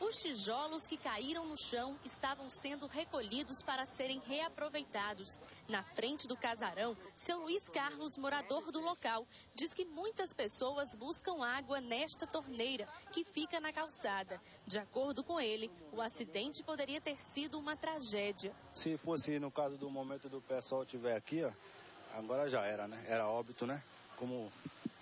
Os tijolos que caíram no chão estavam sendo recolhidos para serem reaproveitados. Na frente do casarão, seu Luiz Carlos, morador do local, diz que muitas pessoas buscam água nesta torneira, que fica na calçada. De acordo com ele, o acidente poderia ter sido uma tragédia. Se fosse no caso do momento do pessoal estiver aqui, ó, agora já era, né? Era óbito, né? Como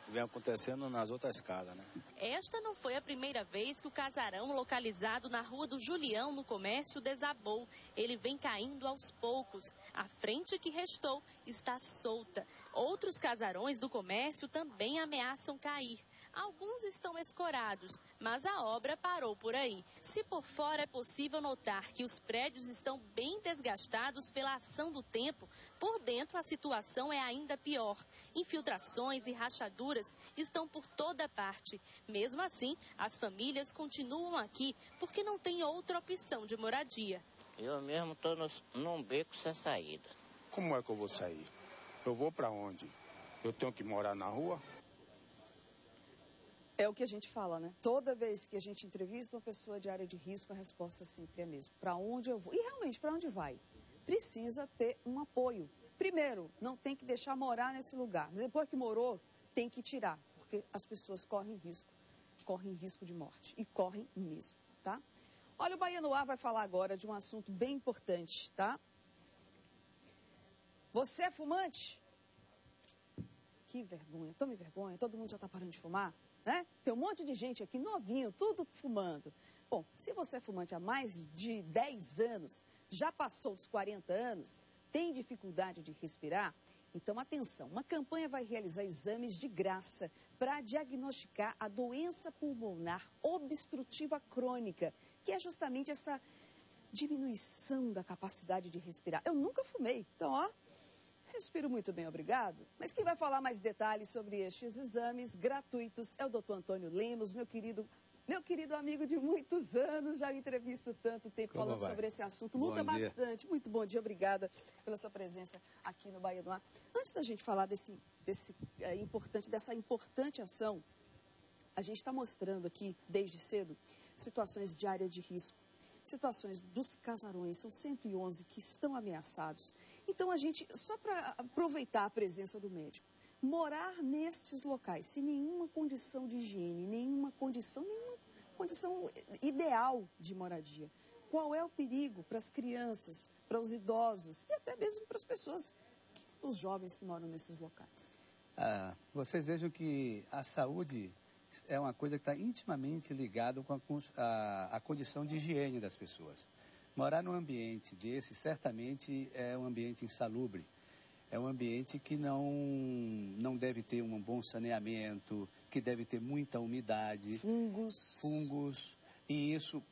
vem acontecendo nas outras casas, né? Esta não foi a primeira vez que o casarão localizado na Rua do Julião, no Comércio, desabou. Ele vem caindo aos poucos. A frente que restou está solta. Outros casarões do Comércio também ameaçam cair. Alguns estão escorados, mas a obra parou por aí. Se por fora é possível notar que os prédios estão bem desgastados pela ação do tempo, por dentro a situação é ainda pior. Infiltrações e rachaduras estão por toda parte. Mesmo assim, as famílias continuam aqui porque não tem outra opção de moradia. Eu mesmo estou num beco sem saída. Como é que eu vou sair? Eu vou para onde? Eu tenho que morar na rua? É o que a gente fala, né? Toda vez que a gente entrevista uma pessoa de área de risco, a resposta sempre é a mesma. Para onde eu vou? E realmente, para onde vai? Precisa ter um apoio. Primeiro, não tem que deixar morar nesse lugar. Depois que morou, tem que tirar, porque as pessoas correm risco de morte. E correm mesmo, tá? Olha, o Bahia no Ar vai falar agora de um assunto bem importante, tá? Você é fumante? Que vergonha, tome vergonha, todo mundo já está parando de fumar? Né? Tem um monte de gente aqui novinho, tudo fumando. Bom, se você é fumante há mais de 10 anos, já passou dos 40 anos, tem dificuldade de respirar, então atenção, uma campanha vai realizar exames de graça para diagnosticar a doença pulmonar obstrutiva crônica, que é justamente essa diminuição da capacidade de respirar. Eu nunca fumei, então ó, respiro muito bem, obrigado. Mas quem vai falar mais detalhes sobre estes exames gratuitos é o doutor Antônio Lemos, meu querido amigo de muitos anos, já me entrevisto tanto tempo falando sobre esse assunto, luta bastante. Muito bom dia, obrigada pela sua presença aqui no Bahia no Ar. Antes da gente falar dessa importante ação, a gente está mostrando aqui, desde cedo, situações de área de risco. Situações dos casarões, são 111 que estão ameaçados. Então, a gente, só para aproveitar a presença do médico, morar nestes locais, sem nenhuma condição de higiene, nenhuma condição ideal de moradia. Qual é o perigo para as crianças, para os idosos e até mesmo para as pessoas, os jovens que moram nesses locais? Vocês vejam que a saúde é uma coisa que está intimamente ligada com a condição de higiene das pessoas. Morar num ambiente desse, certamente, é um ambiente insalubre. É um ambiente que não deve ter um bom saneamento, que deve ter muita umidade. Fungos, e isso,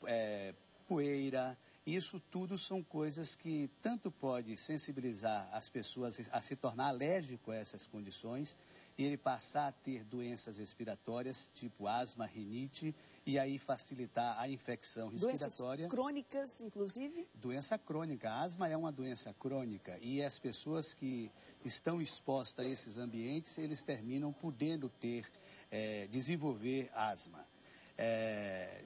poeira. Isso tudo são coisas que tanto pode sensibilizar as pessoas a se tornar alérgico a essas condições, e ele passar a ter doenças respiratórias, tipo asma, rinite, e aí facilitar a infecção respiratória. Doenças crônicas, inclusive? Doença crônica. A asma é uma doença crônica, e as pessoas que estão expostas a esses ambientes, eles terminam podendo desenvolver asma.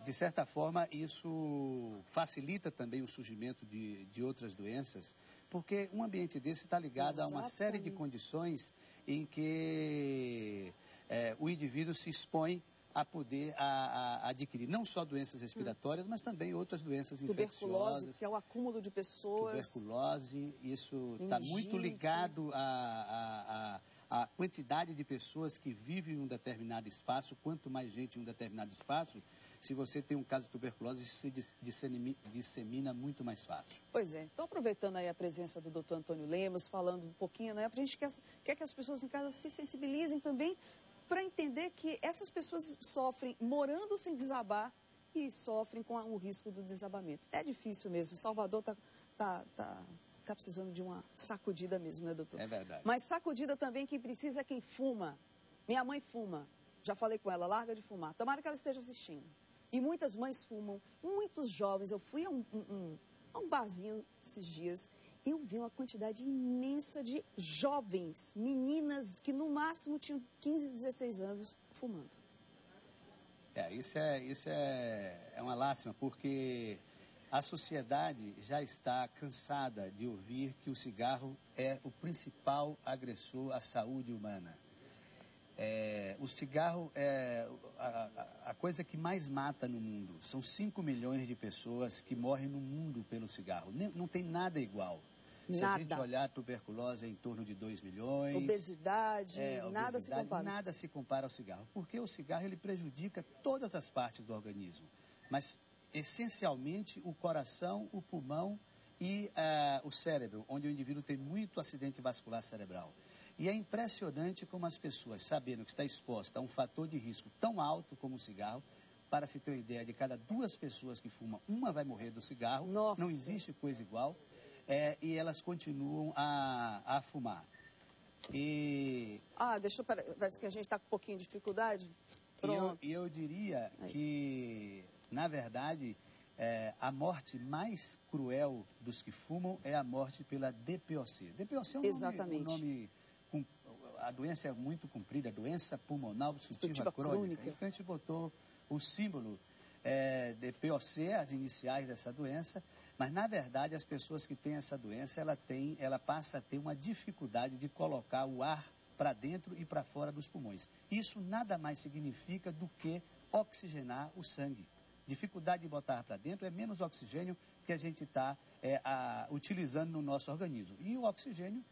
De certa forma, isso facilita também o surgimento de outras doenças, porque um ambiente desse está ligado a uma série de condições em que o indivíduo se expõe a poder adquirir não só doenças respiratórias, mas também outras doenças infecciosas. Tuberculose, que é o acúmulo de pessoas. Tuberculose, isso está muito ligado a quantidade de pessoas que vivem em um determinado espaço. Quanto mais gente em um determinado espaço, se você tem um caso de tuberculose, isso se dissemina muito mais fácil. Pois é. Então, aproveitando aí a presença do doutor Antônio Lemos, falando um pouquinho, né? A gente quer que as pessoas em casa se sensibilizem também para entender que essas pessoas sofrem morando sem desabar e sofrem com o risco do desabamento. É difícil mesmo. Salvador tá precisando de uma sacudida mesmo, né, doutor? É verdade. Mas sacudida também quem precisa é quem fuma. Minha mãe fuma. Já falei com ela, larga de fumar. Tomara que ela esteja assistindo. E muitas mães fumam, muitos jovens. Eu fui a um barzinho esses dias e eu vi uma quantidade imensa de jovens, meninas que no máximo tinham 15, 16 anos fumando. Isso é um alarme. máxima, porque a sociedade já está cansada de ouvir que o cigarro é o principal agressor à saúde humana. O cigarro é a coisa que mais mata no mundo. São 5 milhões de pessoas que morrem no mundo pelo cigarro. Não tem nada igual. Se a gente olhar, a tuberculose é em torno de 2 milhões. Obesidade, nada se compara. Nada se compara ao cigarro. Porque o cigarro ele prejudica todas as partes do organismo. Mas, essencialmente, o coração, o pulmão e o cérebro, onde o indivíduo tem muito acidente vascular cerebral. E é impressionante como as pessoas, sabendo que está exposta a um fator de risco tão alto como o cigarro, para se ter uma ideia, de cada 2 pessoas que fumam, uma vai morrer do cigarro. Nossa. Não existe coisa igual. E elas continuam a fumar. Parece que a gente está com um pouquinho de dificuldade. Pronto. E eu diria que, na verdade, a morte mais cruel dos que fumam é a morte pela DPOC. DPOC é um nome a doença é muito comprida, doença pulmonar obstrutiva crônica. Então a gente botou o símbolo DPOC, as iniciais dessa doença, mas na verdade as pessoas que têm essa doença, ela passa a ter uma dificuldade de colocar o ar para dentro e para fora dos pulmões. Isso nada mais significa do que oxigenar o sangue. Dificuldade de botar para dentro é menos oxigênio que a gente está utilizando no nosso organismo. E o oxigênio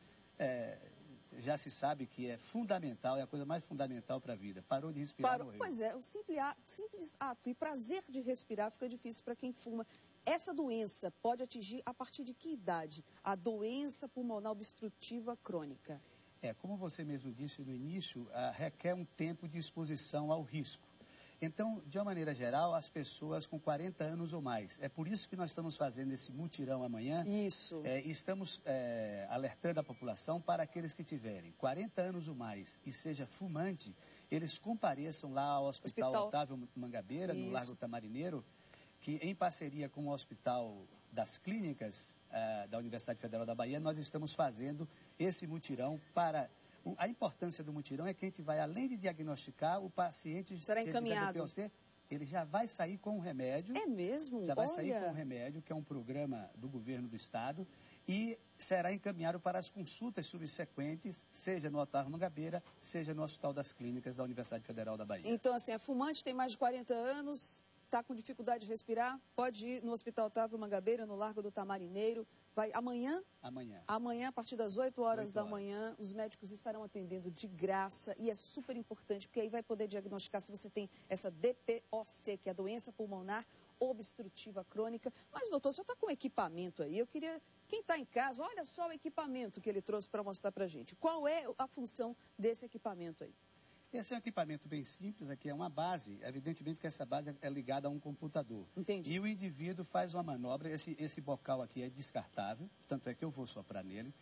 já se sabe que é fundamental, é a coisa mais fundamental para a vida. Parou de respirar, morreu. Pois é, o simples ato e prazer de respirar fica difícil para quem fuma. Essa doença pode atingir a partir de que idade? A doença pulmonar obstrutiva crônica. Como você mesmo disse no início, requer um tempo de exposição ao risco. Então, de uma maneira geral, as pessoas com 40 anos ou mais. É por isso que nós estamos fazendo esse mutirão amanhã. Isso. Estamos alertando a população para aqueles que tiverem 40 anos ou mais e seja fumante, eles compareçam lá ao Hospital Otávio Mangabeira, no Largo Tamarineiro, que em parceria com o Hospital das Clínicas da Universidade Federal da Bahia, nós estamos fazendo esse mutirão para... A importância do mutirão é que a gente vai, além de diagnosticar, o paciente... Será encaminhado. DPOC, ele já vai sair com um remédio. É mesmo? Já vai sair com um remédio, que é um programa do governo do estado, e será encaminhado para as consultas subsequentes, seja no Otávio Mangabeira, seja no Hospital das Clínicas da Universidade Federal da Bahia. Então, assim, a fumante tem mais de 40 anos, está com dificuldade de respirar, pode ir no Hospital Otávio Mangabeira, no Largo do Tamarineiro. Vai amanhã? Amanhã, a partir das 8 horas da manhã, os médicos estarão atendendo de graça e é super importante, porque aí vai poder diagnosticar se você tem essa DPOC, que é a doença pulmonar obstrutiva crônica. Mas, doutor, o senhor está com equipamento aí? Eu queria... Quem está em casa, olha só o equipamento que ele trouxe para mostrar para a gente. Qual é a função desse equipamento aí? Esse é um equipamento bem simples, aqui é uma base, evidentemente que essa base é ligada a um computador. Entendi. E o indivíduo faz uma manobra, esse bocal aqui é descartável, tanto é que eu vou soprar nele.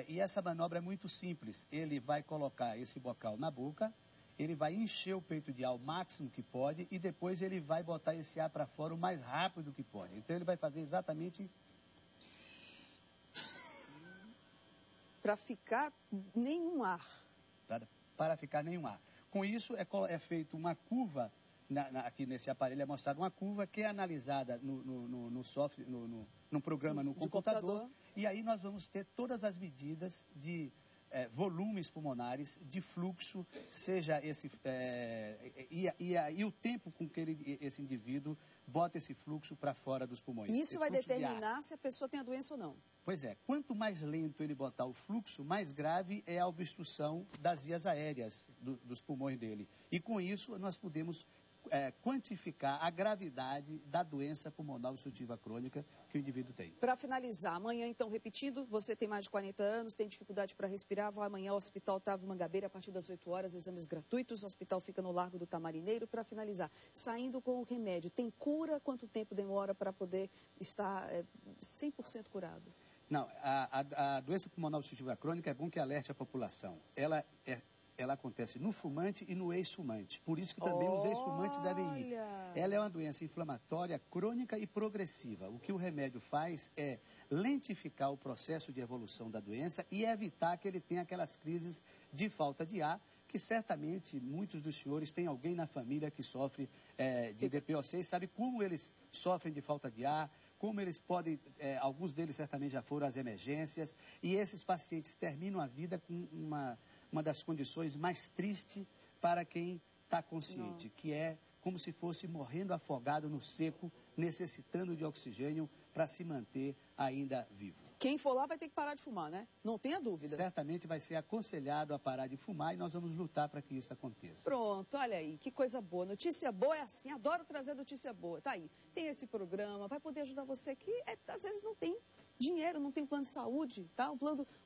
E essa manobra é muito simples, ele vai colocar esse bocal na boca, ele vai encher o peito de ar o máximo que pode e depois ele vai botar esse ar para fora o mais rápido que pode. Então ele vai fazer exatamente... Para ficar nenhum ar. Para ficar nenhum ar. Com isso, é feita uma curva, aqui nesse aparelho é mostrada uma curva que é analisada no software, no programa, no computador. E aí nós vamos ter todas as medidas de volumes pulmonares, de fluxo, seja esse... E o tempo com que esse indivíduo bota esse fluxo para fora dos pulmões. Isso vai determinar se a pessoa tem a doença ou não. Pois é, quanto mais lento ele botar o fluxo, mais grave é a obstrução das vias aéreas dos pulmões dele. E com isso nós podemos quantificar a gravidade da doença pulmonar obstrutiva crônica que o indivíduo tem. Para finalizar, amanhã então, repetindo, você tem mais de 40 anos, tem dificuldade para respirar, vai amanhã ao Hospital Otávio Mangabeira a partir das 8 horas, exames gratuitos, o hospital fica no Largo do Tamarineiro. Para finalizar, saindo com o remédio, tem cura? Quanto tempo demora para poder estar 100% curado? Não, a doença pulmonar obstrutiva crônica é bom que alerte a população. Ela acontece no fumante e no ex-fumante. Por isso que também os ex-fumantes devem ir. Ela é uma doença inflamatória, crônica e progressiva. O que o remédio faz é lentificar o processo de evolução da doença e evitar que ele tenha aquelas crises de falta de ar, que certamente muitos dos senhores têm alguém na família que sofre de DPOC e sabe como eles sofrem de falta de ar, como eles podem, alguns deles certamente já foram às emergências, e esses pacientes terminam a vida com uma das condições mais tristes para quem está consciente, que é como se fosse morrendo afogado no seco, necessitando de oxigênio para se manter ainda vivo. Quem for lá vai ter que parar de fumar, né? Não tenha dúvida. Certamente vai ser aconselhado a parar de fumar e nós vamos lutar para que isso aconteça. Pronto, olha aí, que coisa boa. Notícia boa é assim, adoro trazer notícia boa. Tá aí, tem esse programa, vai poder ajudar você que às vezes não tem dinheiro, não tem plano de saúde, tá?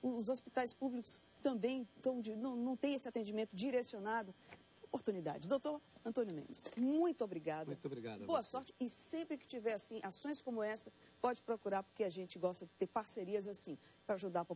Os hospitais públicos também não tem esse atendimento direcionado. Oportunidade. Doutor Antônio Lemos, muito obrigada. Muito obrigado. Boa sorte e sempre que tiver assim ações como esta, pode procurar, porque a gente gosta de ter parcerias assim para ajudar a população.